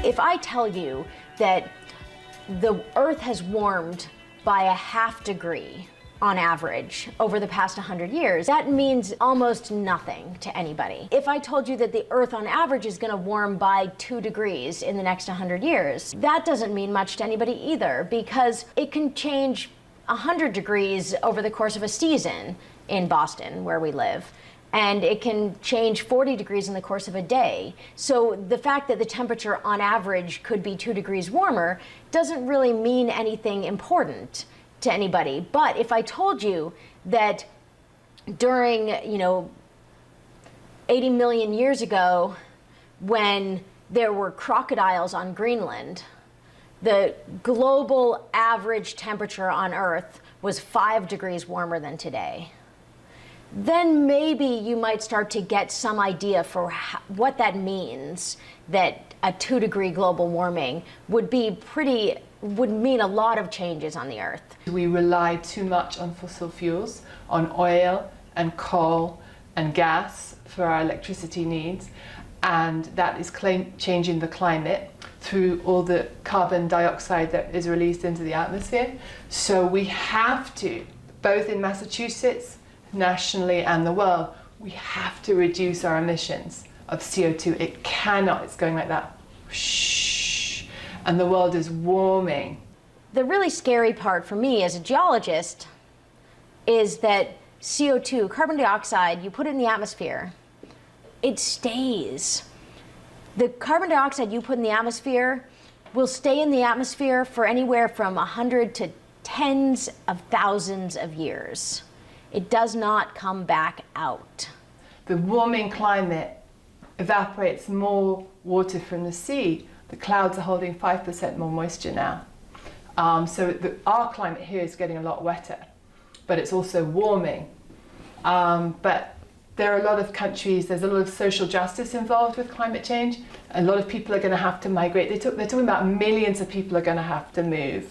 If I tell you that the Earth has warmed by a ½ degree on average over the past 100 years, that means almost nothing to anybody. If I told you that the Earth on average is going to warm by 2 degrees in the next 100 years, that doesn't mean much to anybody either, because it can change 100 degrees over the course of a season in Boston, where we live. And it can change 40 degrees in the course of a day. So the fact that the temperature on average could be 2 degrees warmer doesn't really mean anything important to anybody. But if I told you that during, 80 million years ago, when there were crocodiles on Greenland, the global average temperature on Earth was 5 degrees warmer than today, then maybe you might start to get some idea for what that means, that a 2-degree global warming would mean a lot of changes on the Earth. We rely too much on fossil fuels, on oil and coal and gas for our electricity needs, and that is changing the climate through all the carbon dioxide that is released into the atmosphere. So we have to, both in Massachusetts, nationally and the world, we have to reduce our emissions of CO2. It cannot, it's going like that. Shh. And the world is warming. The really scary part for me as a geologist is that CO2, carbon dioxide, you put it in the atmosphere, it stays. The carbon dioxide you put in the atmosphere will stay in the atmosphere for anywhere from 100 to tens of thousands of years. It does not come back out. The warming climate evaporates more water from the sea. The clouds are holding 5% more moisture now. Our climate here is getting a lot wetter, but it's also warming. But there are a lot of countries, there's a lot of social justice involved with climate change. A lot of people are going to have to migrate. They're talking about millions of people are going to have to move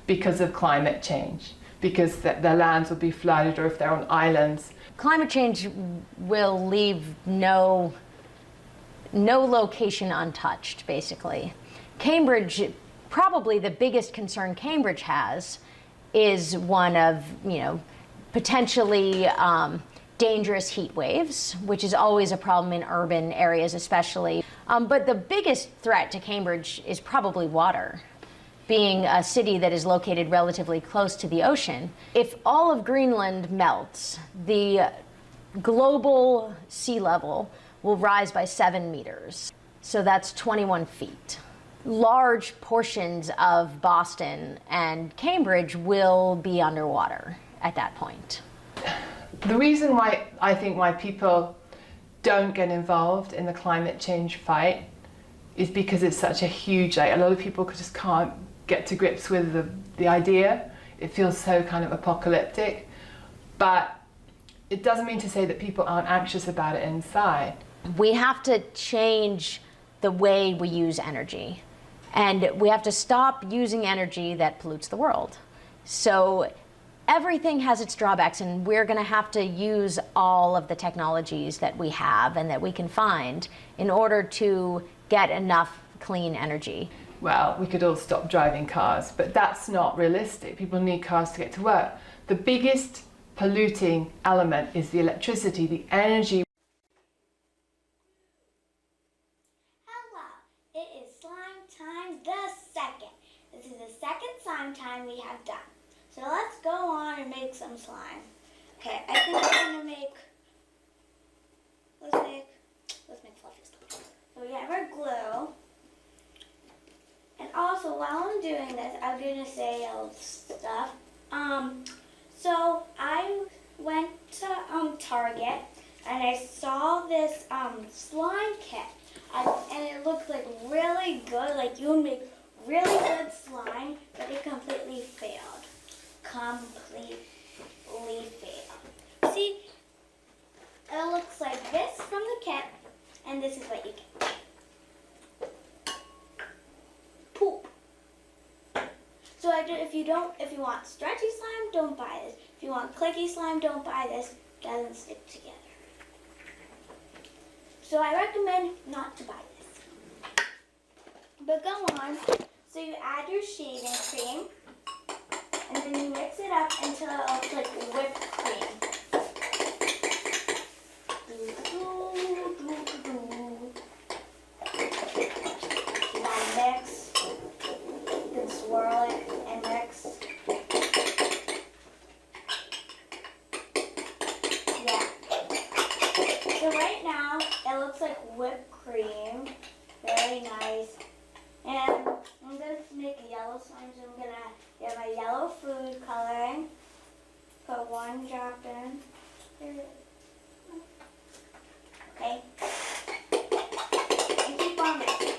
because of climate change, because their lands will be flooded, or if they're on islands. Climate change will leave no location untouched, basically. Cambridge, probably the biggest concern Cambridge has is one of, potentially dangerous heat waves, which is always a problem in urban areas especially. But the biggest threat to Cambridge is probably water. Being a city that is located relatively close to the ocean. If all of Greenland melts, the global sea level will rise by 7 meters. So that's 21 feet. Large portions of Boston and Cambridge will be underwater at that point. The reason why I think why people don't get involved in the climate change fight is because it's such a huge, a lot of people just can't get to grips with the idea. It feels so kind of apocalyptic, but it doesn't mean to say that people aren't anxious about it inside. We have to change the way we use energy, and we have to stop using energy that pollutes the world. So everything has its drawbacks, and we're going to have to use all of the technologies that we have and that we can find in order to get enough clean energy. Well, we could all stop driving cars, but that's not realistic. People need cars to get to work. The biggest polluting element is the electricity, the energy. Hello, it is slime time the second. This is the second slime time we have done. So let's go on and make some slime. Okay, I think I'm gonna make, let's make fluffy slime. So we have our glue. And also, while I'm doing this, I'm going to say stuff. So I went to Target, and I saw this slime kit, and it looked like really good. Like you would make really good slime, but it completely failed. Completely failed. See, it looks like this from the kit, and this is what you get. Poop. So if you want stretchy slime, don't buy this. If you want clicky slime, don't buy this. It doesn't stick together. So I recommend not to buy this. But go on. So you add your shaving cream, and then you mix it up until it looks like whipped cream. You gotta mix, then swirl it and mix. Yeah. So right now it looks like whipped cream. Very nice. And I'm going to make a yellow slime, so I'm going to get my yellow food coloring. Put 1 drop in. Okay. And keep on mixing.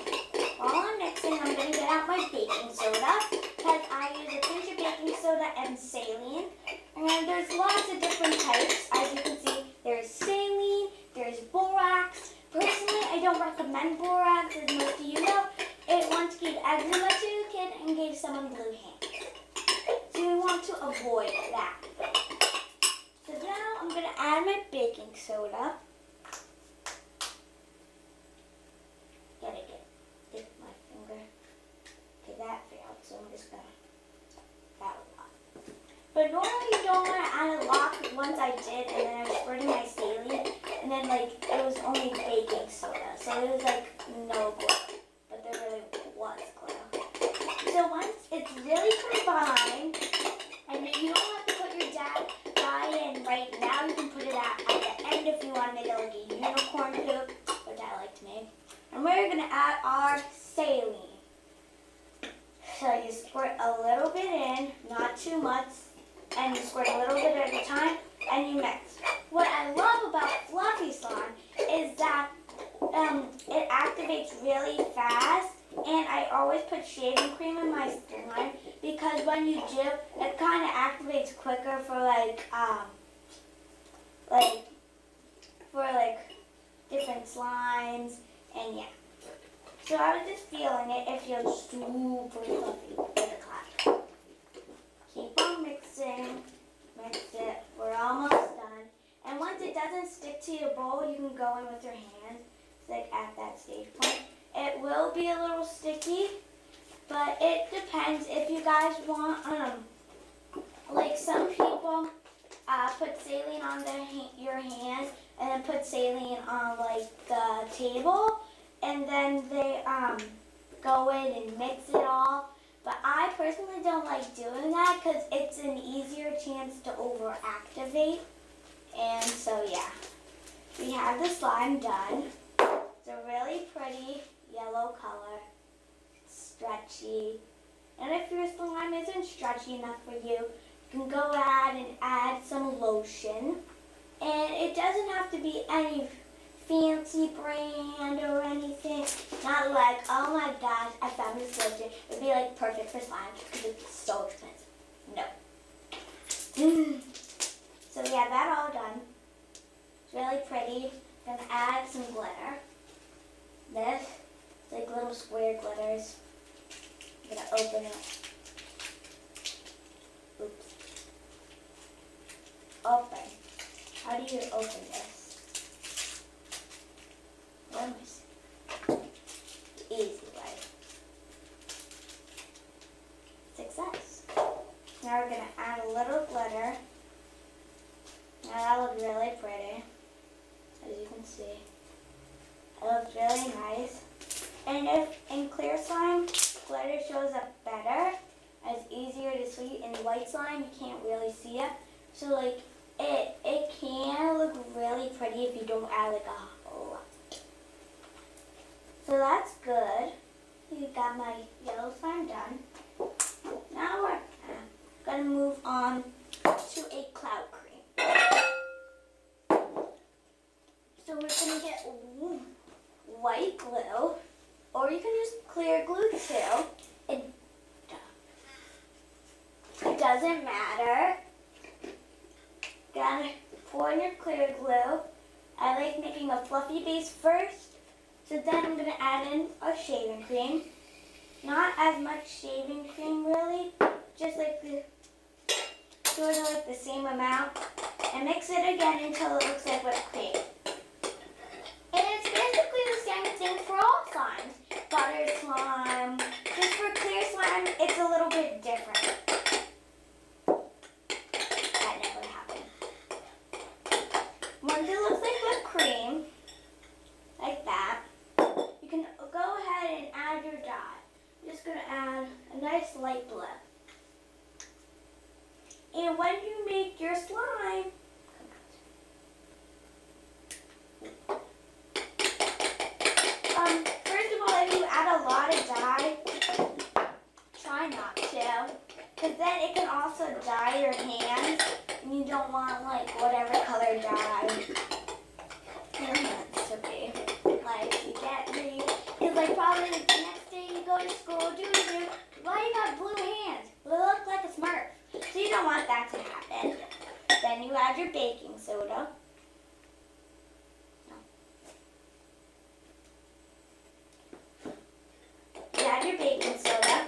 While I'm mixing, I'm going to get out my baking soda, because I use a pinch of baking soda and saline. And there's lots of different types. As you can see, there's saline, there's borax. Personally, I don't recommend borax, as most of you know. It once gave eczema to a kid and gave someone blue hands. So we want to avoid that. So now I'm going to add my baking soda. Gotta dip my finger. Okay, that failed, so I'm just going to add a lot. But normally you don't want to add a lot, once I did, and then I was squirting my saline, and then like it was only baking soda, so it was like no glue. But there really was glue. So once it's really combined, and you don't have to put your dye in right now, you can put it at the end if you want to make it like a unicorn poop, which I like to make. And we're going to add our saline. So you squirt a little bit in, not too much, and you squirt a little bit at a time, and you mix. What I love about fluffy slime is that it activates really fast, and I always put shaving cream in my slime because when you do, it kind of activates quicker for different slimes, and yeah. So I was just feeling it. It feels super fluffy with a clap. Keep on mixing, mix it. We're almost done. And once it doesn't stick to your bowl, you can go in with your hands, like at that stage point. It will be a little sticky, but it depends if you guys want, like some people put saline on your hands and then put saline on like the table, and then they go in and mix it all. But I personally don't like doing that because it's an easier chance to overactivate. And so yeah, we have the slime done. It's a really pretty yellow color. It's stretchy. And if your slime isn't stretchy enough for you, you can go ahead and add some lotion. And it doesn't have to be any fancy brand or anything. Not like, oh my gosh, I found this lotion. It would be like perfect for slime because it's so expensive. No. So we have that all done. It's really pretty. I'm gonna add some glitter. This, like little square glitters. I'm gonna open it. Oops. Open. How do you open this? What am I saying? The easy way. Success. Now we're gonna add a little glitter. Now that looks really pretty, as you can see. It looks really nice. And if in clear slime, glitter shows up better. It's easier to see. In white slime, you can't really see it. So like, it can look really pretty if you don't add like a whole lot. So that's good. You got my yellow slime done. Now we're gonna move on to a cloud cream. So we're gonna get white glue, or you can use clear glue too. It doesn't matter. Gotta pour in your clear glue. I like making a fluffy base first, so then I'm gonna add in a shaving cream. Not as much shaving cream really, just like sort of like the same amount, and mix it again until it looks like whipped cream. And it's basically the same thing for all slimes. Butter slime, gonna add a nice light blue. And when you make your slime, first of all, if you add a lot of dye, try not to, because then it can also dye your hands, and you don't want like whatever color dye your hands to be. Like you get the, because like probably the next day you go to school, why you got blue hands? You look like a Smurf. So you don't want that to happen. Then you add your baking soda. You add your baking soda,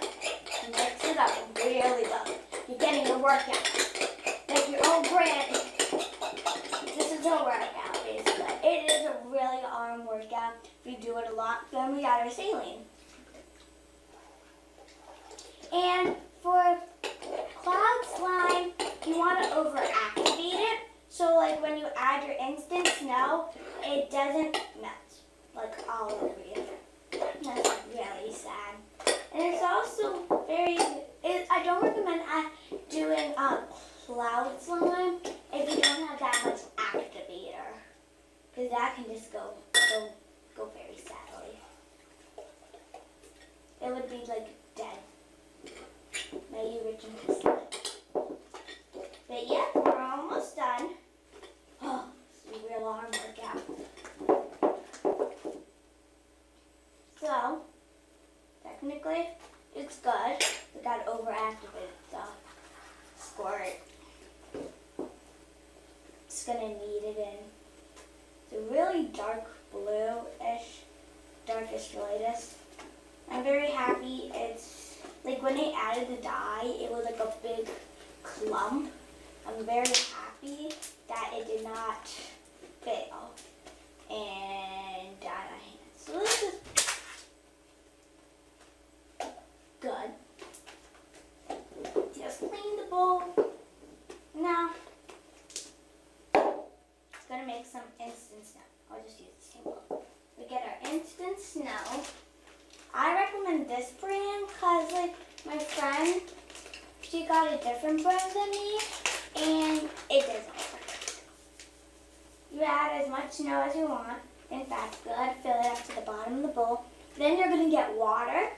mix it up really well. You're getting a workout. Like your own brand. This is a workout, basically. It is a really arm workout. If you do it a lot, then we add our saline. And for cloud slime, you want to overactivate it. So like when you add your instant snow, it doesn't melt. Like all over you. That's really sad. And it's also I don't recommend doing cloud slime if you don't have that much activator. Because that can just go very sadly. It would be like dead. My original slime. But yeah, we're almost done. Oh, it's a real arm workout. So, technically, it's good. We got overactivated the squirt. Just gonna knead it in. It's a really dark blue-ish, darkest lightest. I'm very happy. It's like when they added the dye, it was like a big clump. I'm very happy that it did not fail and dye my hands. So this is good. Just clean the bowl. Now, it's gonna make some instant snow. I'll just use the same bowl. We get our instant snow. I recommend this brand because like my friend, she got a different brand than me and it doesn't work. You add as much snow as you want. I think that's good. Fill it up to the bottom of the bowl. Then you're gonna get water.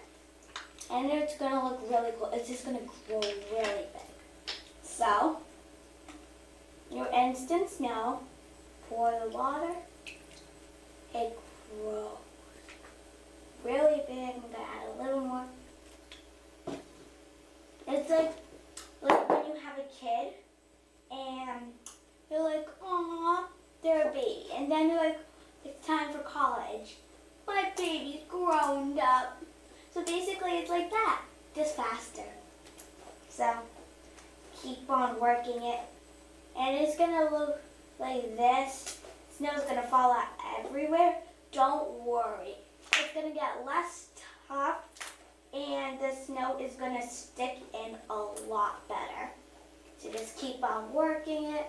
And it's going to look really cool. It's just going to grow really big. So, your instant snow, pour the water, it grows really big. I'm going to add a little more. It's like when you have a kid and you're like, aw, they're a baby. And then you're like, it's time for college. My baby's grown up. So basically it's like that, just faster. So keep on working it. And it's gonna look like this. Snow's gonna fall out everywhere. Don't worry. It's gonna get less tough and the snow is gonna stick in a lot better. So just keep on working it.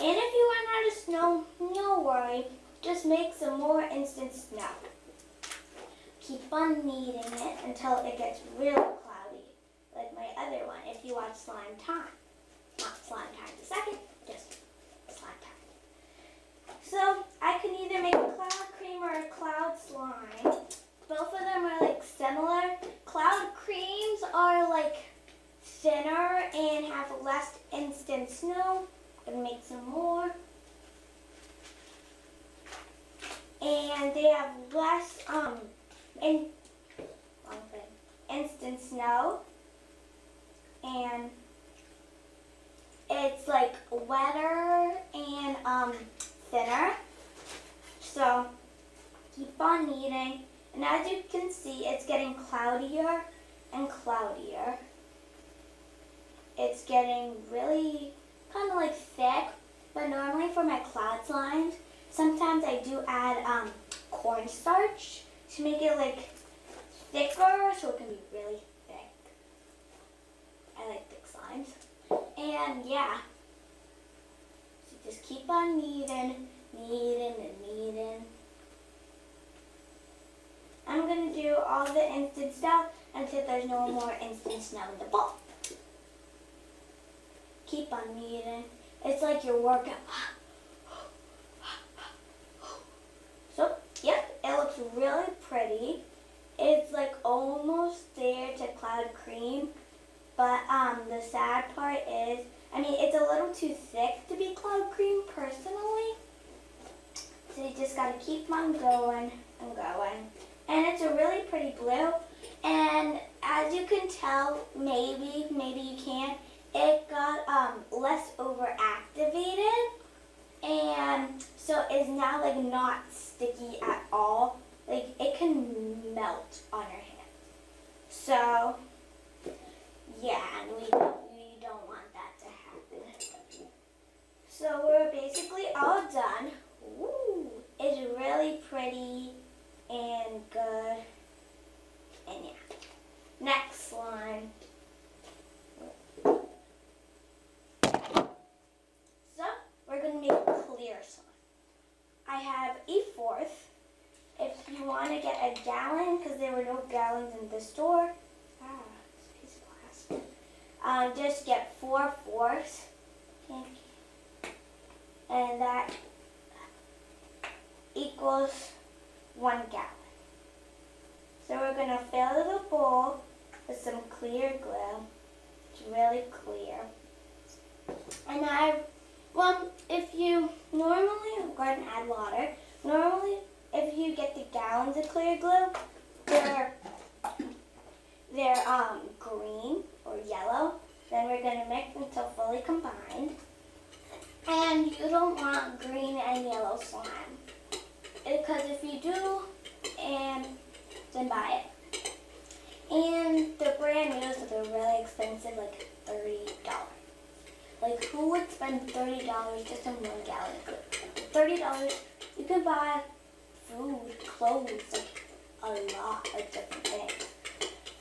And if you run out of snow, no worry. Just make some more instant snow. Keep on kneading it until it gets real cloudy, like my other one, if you watch Slime Time. Not Slime Time the second, just Slime Time. So, I can either make a cloud cream or a cloud slime. Both of them are like similar. Cloud creams are like thinner and have less instant snow. I'm gonna make some more. And they have less, instant snow, and it's like wetter and thinner. So keep on kneading, and as you can see, it's getting cloudier and cloudier. It's getting really kind of like thick, but normally for my cloud slimes, sometimes I do add cornstarch to make it like thicker, so it can be really thick. I like thick slimes. And yeah, so just keep on kneading, kneading and kneading. I'm going to do all the instant snow until there's no more instant snow in the bowl. Keep on kneading. It's like you're working. So, yep, it looks really pretty. It's like almost there to cloud cream, but the sad part is, I mean, it's a little too thick to be cloud cream personally. So you just gotta keep on going and going. And it's a really pretty blue. And as you can tell, maybe you can't, it got less overactivated. And so it's now like not sticky at all. Like it can melt on your hand. So yeah, and we don't want that to happen. So we're basically all done. Ooh, it's really pretty and good. And yeah. Next slime. So we're gonna make clear slime. I have a fourth. If you want to get a gallon, because there were no gallons in the store, this piece of glass. Just get 4/4, and that equals 1 gallon. So we're going to fill the bowl with some clear glue. It's really clear. And if you normally go ahead and add water. Normally, if you get the gallons of clear glue, they're green or yellow. Then we're going to mix until fully combined. And you don't want green and yellow slime. Because if you do, then buy it. And they're brand new, so they're really expensive, like $30. Like who would spend $30 just on 1 gallon of glue? $30, you can buy food, clothes, like a lot of different things.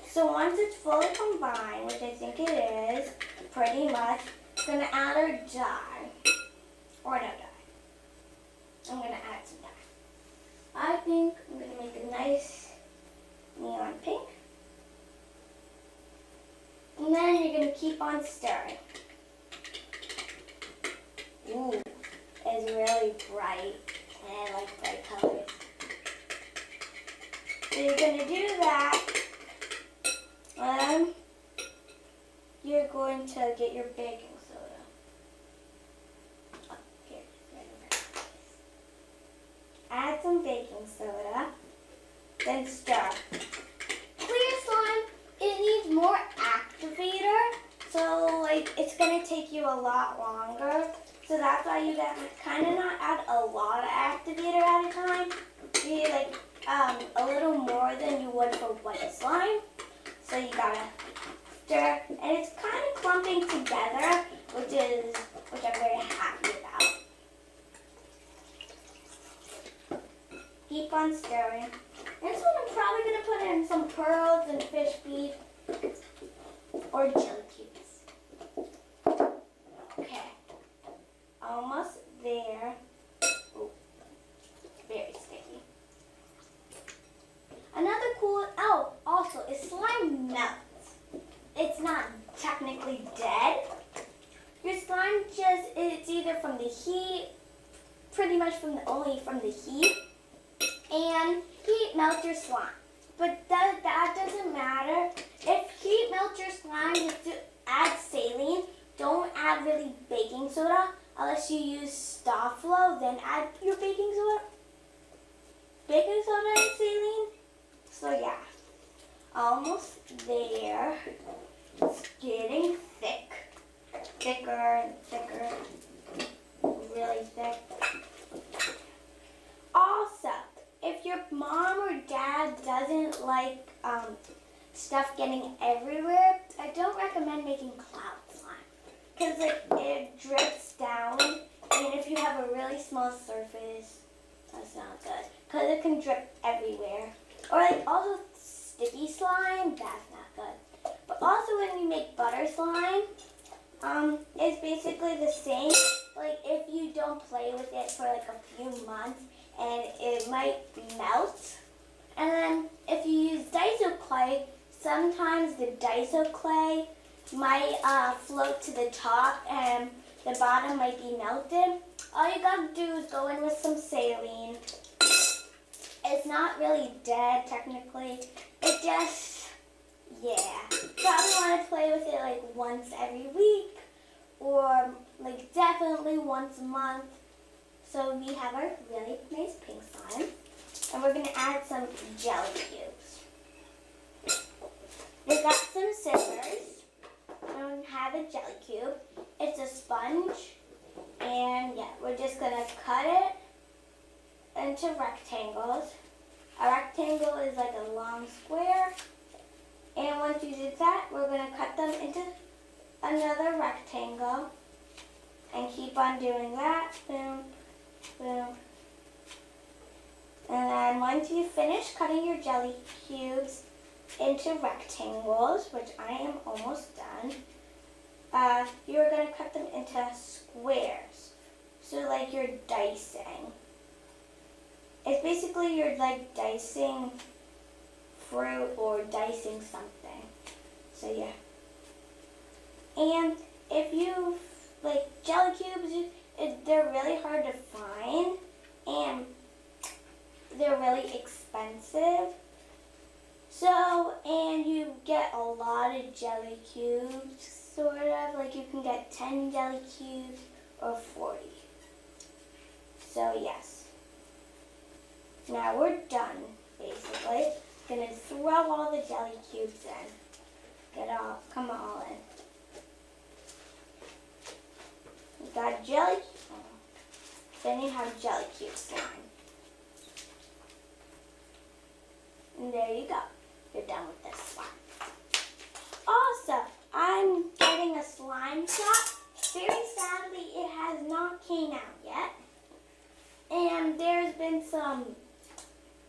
So once it's fully combined, which I think it is, pretty much, I'm gonna add our dye, or no dye. I'm gonna add some dye. I think I'm gonna make a nice neon pink. And then you're gonna keep on stirring. Ooh, it's really bright, and I like bright colors. So you're gonna do that. You're going to get your baking soda. Oh, here, add some baking soda, then stir. Clear slime, it needs more activator, so like it's gonna take you a lot longer. So that's why you gotta kind of not add a lot of activator at a time. You need like a little more than you would for white slime. So you gotta stir, and it's kind of clumping together, which I'm very happy about. Keep on stirring. This one I'm probably gonna put in some pearls and fish beef or jelly cubes. Okay, almost there. Ooh, very sticky. Another cool, also, is slime melts. It's not technically dead. Your slime it's either from the heat, pretty much only from the heat, and heat melts your slime. But that doesn't matter. If heat melts your slime, just to add saline. Don't add really baking soda unless you use Starflow, then add your baking soda. Baking soda and saline. So yeah, almost there. It's getting thick. Thicker and thicker. Really thick. Also, if your mom or dad doesn't like stuff getting everywhere, I don't recommend making cloud slime. Because it drips down, and if you have a really small surface, that's not good. Because it can drip everywhere. Or like also sticky slime, that's not good. But also when you make butter slime, it's basically the same. Like if you don't play with it for like a few months, and it might melt, And then if you use Daiso clay, sometimes the Daiso clay might float to the top and the bottom might be melted. All you gotta do is go in with some saline. It's not really dead technically. It just, yeah. Probably want to play with it like once every week or like definitely once a month. So we have our really nice pink slime. And we're going to add some jelly cubes. We got some scissors. And we have a jelly cube. It's a sponge. And yeah, we're just going to cut it into rectangles. A rectangle is like a long square. And once you do that, we're going to cut them into another rectangle. And keep on doing that. Boom, boom. And then once you finish cutting your jelly cubes into rectangles, which I am almost done, you're going to cut them into squares. So like you're dicing. It's basically you're like dicing fruit or dicing something. So yeah. And if you like jelly cubes, they're really hard to find and they're really expensive. So, and you get a lot of jelly cubes, sort of. Like you can get 10 jelly cubes or 40. So yes. Now we're done, basically. Gonna throw all the jelly cubes in. Come all in. We got jelly. Then you have jelly cube slime. And there you go. You're done with this slime. Also, I'm getting a slime shop. Very sadly, it has not came out yet. And there's been some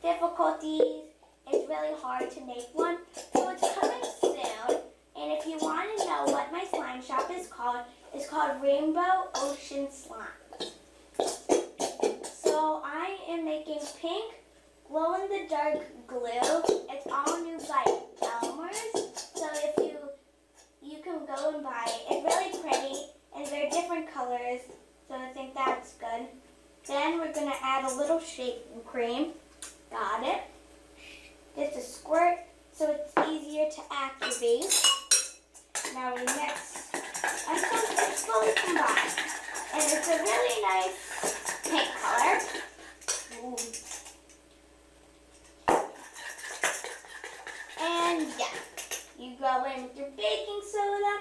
difficulties. It's really hard to make one. So it's coming soon. And if you want to know what my slime shop is called, it's called Rainbow Ocean Slime. So I am making pink glow-in-the-dark glue. It's all new by Elmer's. So if you can go and buy it. It's really pretty and they're different colors. So I think that's good. Then we're going to add a little shaving cream. Got it. Just a squirt so it's easier to activate. Now we mix until it's fully combined. And it's a really nice pink color. Ooh. And yeah, you go in with your baking soda.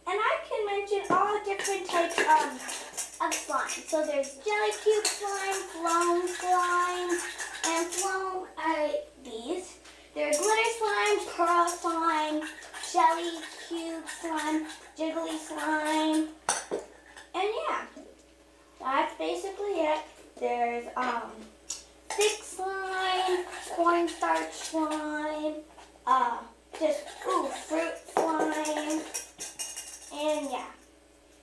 And I can mention all different types of slime. So there's jelly cube slime, foam slime, and foam these. There's glitter slime, pearl slime, jelly cube slime, jiggly slime, and yeah, that's basically it. There's thick slime, cornstarch slime, fruit slime, and yeah.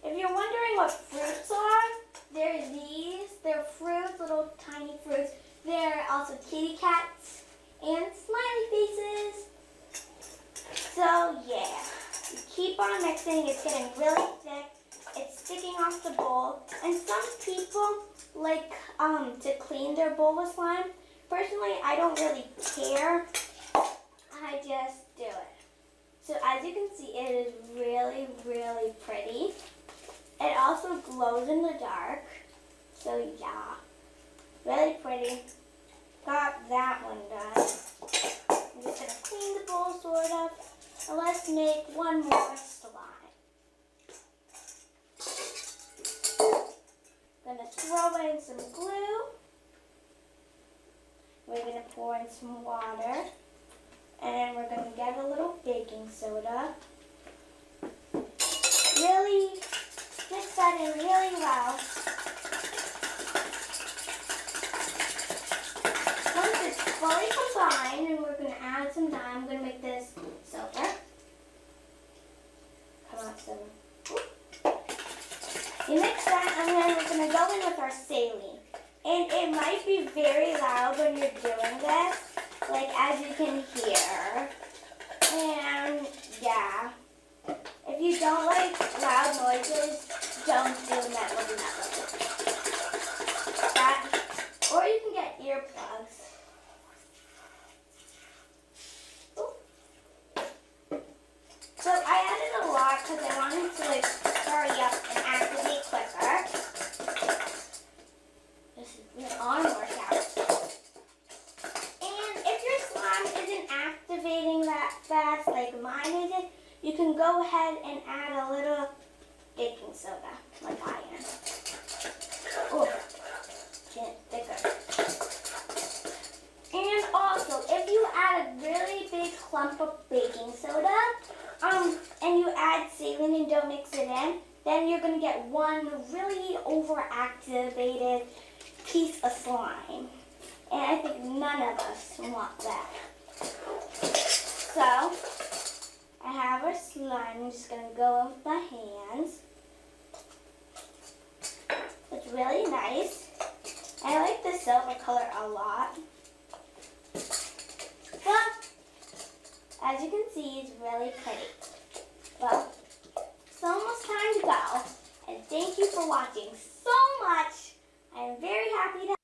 If you're wondering what fruits are, there's these. They're fruits, little tiny fruits. There are also kitty cats and smiley faces. So yeah, you keep on mixing. It's getting really thick. It's sticking off the bowl. And some people like to clean their bowl with slime. Personally, I don't really care. I just do it. So as you can see, it is really, really pretty. It also glows in the dark. So yeah, really pretty. Got that one done. I'm just going to clean the bowl sort of. And let's make one more slime. Going to throw in some glue. We're going to pour in some water. And we're going to get a little baking soda. Really mix that in really well. Once it's fully combined, and we're going to add some dye. I'm going to make this silver. Come on, silver. You mix that, and then we're going to go in with our saline. And it might be very loud when you're doing this, like as you can hear. And yeah, if you don't like loud noises, don't do that. Will do not like that. Or you can get earplugs. So I added a lot because I wanted to like hurry up and activate quicker. This is an arm workout. And if your slime isn't activating that fast like mine isn't, you can go ahead and add a little baking soda like I am. Oh, get thicker. And also, if you add a really big clump of baking soda, and you add saline and don't mix it in, then you're gonna get one really overactivated piece of slime. And I think none of us want that. So, I have our slime. I'm just gonna go in with my hands. It's really nice. I like the silver color a lot. But, as you can see, it's really pretty. Well, it's almost time to go. And thank you for watching so much. I am very happy to